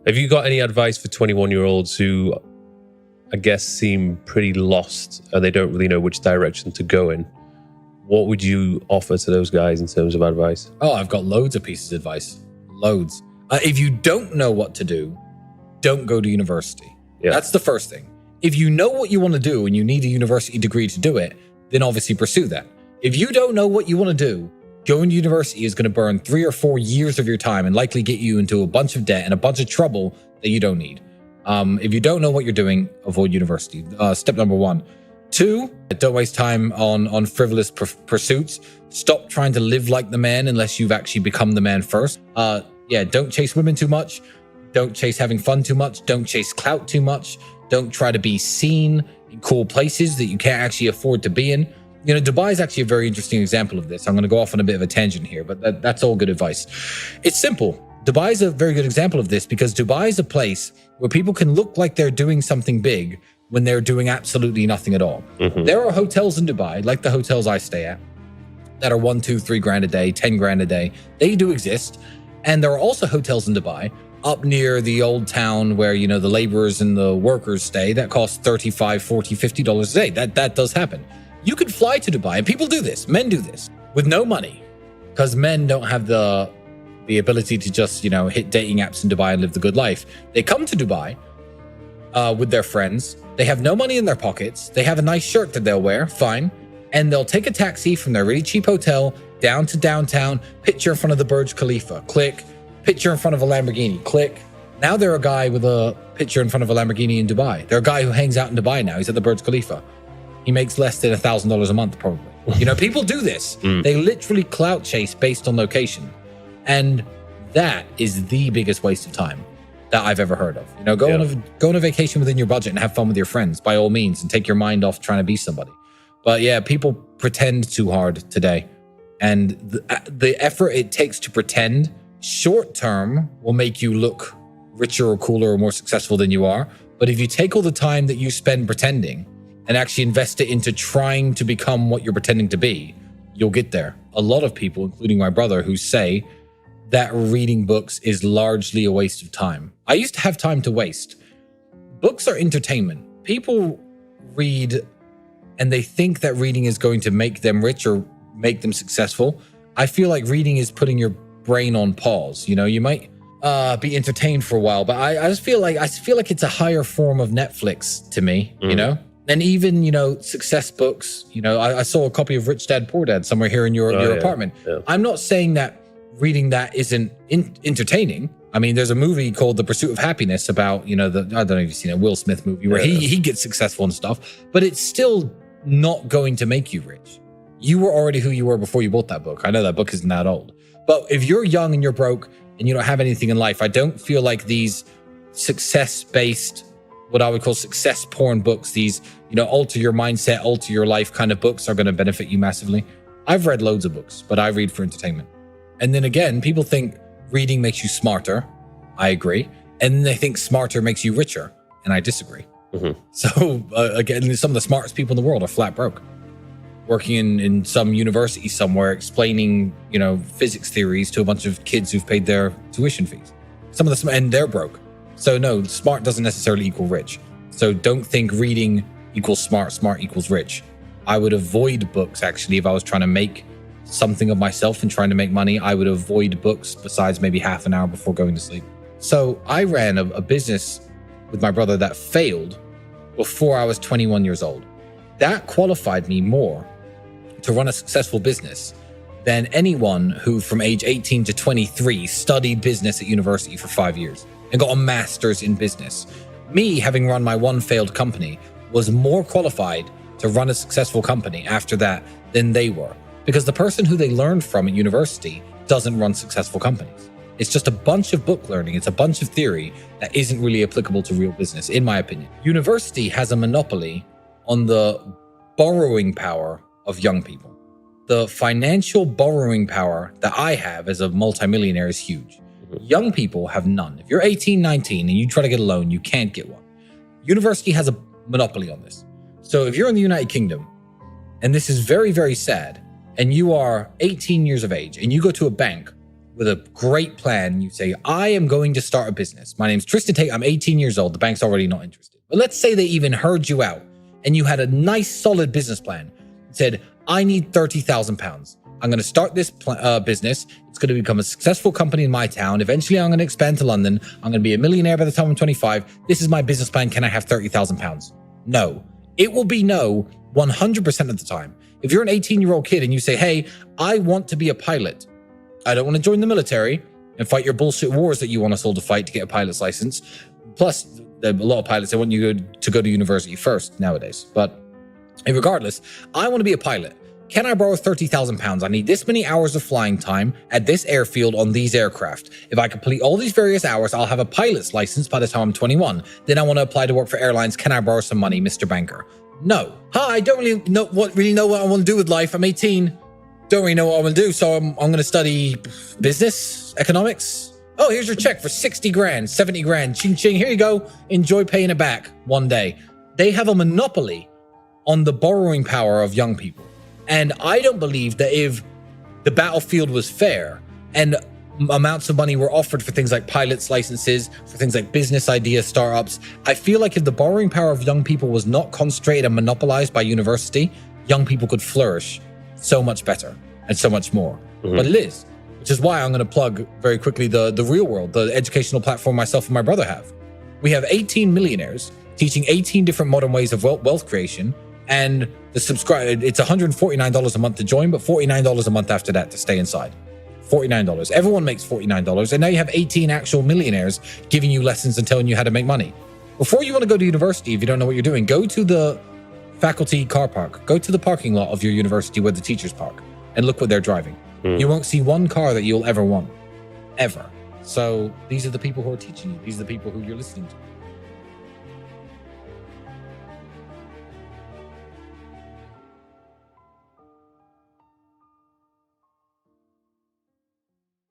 Have you got any advice for 21-year-olds who, I guess, seem pretty lost and they don't really know which direction to go in? What would you offer to those guys in terms of advice? Oh, I've got loads of pieces of advice. Loads. If you don't know what to do, don't go to university. Yeah. That's the first thing. If you know what you want to do and you need a university degree to do it, then obviously pursue that. If you don't know what you want to do, going to university is going to burn 3 or 4 years of your time and likely get you into a bunch of debt and a bunch of trouble that you don't need. If you don't know what you're doing, avoid university. Step number 1. 2, don't waste time on frivolous pursuits. Stop trying to live like the man unless you've actually become the man first. Don't chase women too much. Don't chase having fun too much. Don't chase clout too much. Don't try to be seen in cool places that you can't actually afford to be in. You know, Dubai is actually a very interesting example of this. I'm going to go off on a bit of a tangent here, but that's all good advice. It's simple. Dubai is a very good example of this because Dubai is a place where people can look like they're doing something big when they're doing absolutely nothing at all. Mm-hmm. There are hotels in Dubai, like the hotels I stay at, that are 1, 2, 3 grand a day, 10 grand a day. They do exist. And there are also hotels in Dubai up near the old town where, you know, the laborers and the workers stay that cost $35, $40, $50 a day. That does happen. You could fly to Dubai, and people do this. Men do this with no money because men don't have the ability to just, you know, hit dating apps in Dubai and live the good life. They come to Dubai with their friends. They have no money in their pockets. They have a nice shirt that they'll wear, fine. And they'll take a taxi from their really cheap hotel down to downtown, picture in front of the Burj Khalifa, click, picture in front of a Lamborghini, click. Now they're a guy with a picture in front of a Lamborghini in Dubai. They're a guy who hangs out in Dubai now. He's at the Burj Khalifa. He makes less than $1,000 a month, probably. You know, people do this. They literally clout chase based on location. And that is the biggest waste of time that I've ever heard of. You know, go on a vacation within your budget and have fun with your friends, by all means, and take your mind off trying to be somebody. But yeah, people pretend too hard today. And the effort it takes to pretend short term will make you look richer or cooler or more successful than you are. But if you take all the time that you spend pretending and actually invest it into trying to become what you're pretending to be, you'll get there. A lot of people, including my brother, who say that reading books is largely a waste of time. I used to have time to waste. Books are entertainment. People read and they think that reading is going to make them rich or make them successful. I feel like reading is putting your brain on pause. You know, you might be entertained for a while, but I just feel like it's a higher form of Netflix to me, you know? And even, you know, success books, you know, I saw a copy of Rich Dad, Poor Dad somewhere here in your apartment. Yeah. I'm not saying that reading that isn't entertaining. I mean, there's a movie called The Pursuit of Happiness about, you know, I don't know if you've seen a Will Smith movie where he gets successful and stuff, but it's still not going to make you rich. You were already who you were before you bought that book. I know that book isn't that old. But if you're young and you're broke and you don't have anything in life, I don't feel like these success-based, what I would call success porn books, these, you know, alter your mindset, alter your life kind of books are going to benefit you massively. I've read loads of books, but I read for entertainment. And then again, people think reading makes you smarter. I agree. And they think smarter makes you richer. And I disagree. Mm-hmm. So again, some of the smartest people in the world are flat broke, working in some university somewhere, explaining, you know, physics theories to a bunch of kids who've paid their tuition fees. Some of and they're broke. So no, smart doesn't necessarily equal rich. So don't think reading equals smart, smart equals rich. I would avoid books, actually, if I was trying to make something of myself and trying to make money. I would avoid books besides maybe half an hour before going to sleep. So I ran a business with my brother that failed before I was 21 years old. That qualified me more to run a successful business than anyone who from age 18 to 23 studied business at university for 5 years and got a master's in business. Me, having run my one failed company, was more qualified to run a successful company after that than they were, because the person who they learned from at university doesn't run successful companies. It's just a bunch of book learning. It's a bunch of theory that isn't really applicable to real business, in my opinion. University has a monopoly on the borrowing power of young people. The financial borrowing power that I have as a multimillionaire is huge. Young people have none. If you're 18, 19, and you try to get a loan, you can't get one. University has a monopoly on this. So if you're in the United Kingdom, and this is very, very sad, and you are 18 years of age, and you go to a bank with a great plan. You say, I am going to start a business. My name's Tristan Tate. I'm 18 years old. The bank's already not interested. But let's say they even heard you out and you had a nice, solid business plan. Said, I need £30,000. I'm going to start this business. It's going to become a successful company in my town. Eventually, I'm going to expand to London. I'm going to be a millionaire by the time I'm 25. This is my business plan. Can I have £30,000? No. It will be no 100% of the time. If you're an 18-year-old kid and you say, hey, I want to be a pilot. I don't want to join the military and fight your bullshit wars that you want us all to fight to get a pilot's license. Plus, a lot of pilots, they want you to go to university first nowadays. But regardless, I want to be a pilot. Can I borrow £30,000? I need this many hours of flying time at this airfield on these aircraft. If I complete all these various hours, I'll have a pilot's license by the time I'm 21. Then I want to apply to work for airlines. Can I borrow some money, Mr. Banker? No. Hi, I don't really know what I want to do with life. I'm 18. Don't really know what I want to do. So I'm going to study business, economics. Oh, here's your check for 60 grand, 70 grand. Ching, ching. Here you go. Enjoy paying it back one day. They have a monopoly on the borrowing power of young people. And I don't believe that if the battlefield was fair and amounts of money were offered for things like pilots' licenses, for things like business ideas, startups, I feel like if the borrowing power of young people was not concentrated and monopolized by university, young people could flourish so much better and so much more. Mm-hmm. But it is, which is why I'm going to plug very quickly the Real World, the educational platform myself and my brother have. We have 18 millionaires teaching 18 different modern ways of wealth creation. And it's $149 a month to join, but $49 a month after that to stay inside. $49. Everyone makes $49. And now you have 18 actual millionaires giving you lessons and telling you how to make money. Before you want to go to university, if you don't know what you're doing, go to the faculty car park. Go to the parking lot of your university where the teachers park and look what they're driving. You won't see one car that you'll ever want. Ever. So these are the people who are teaching you. These are the people who you're listening to.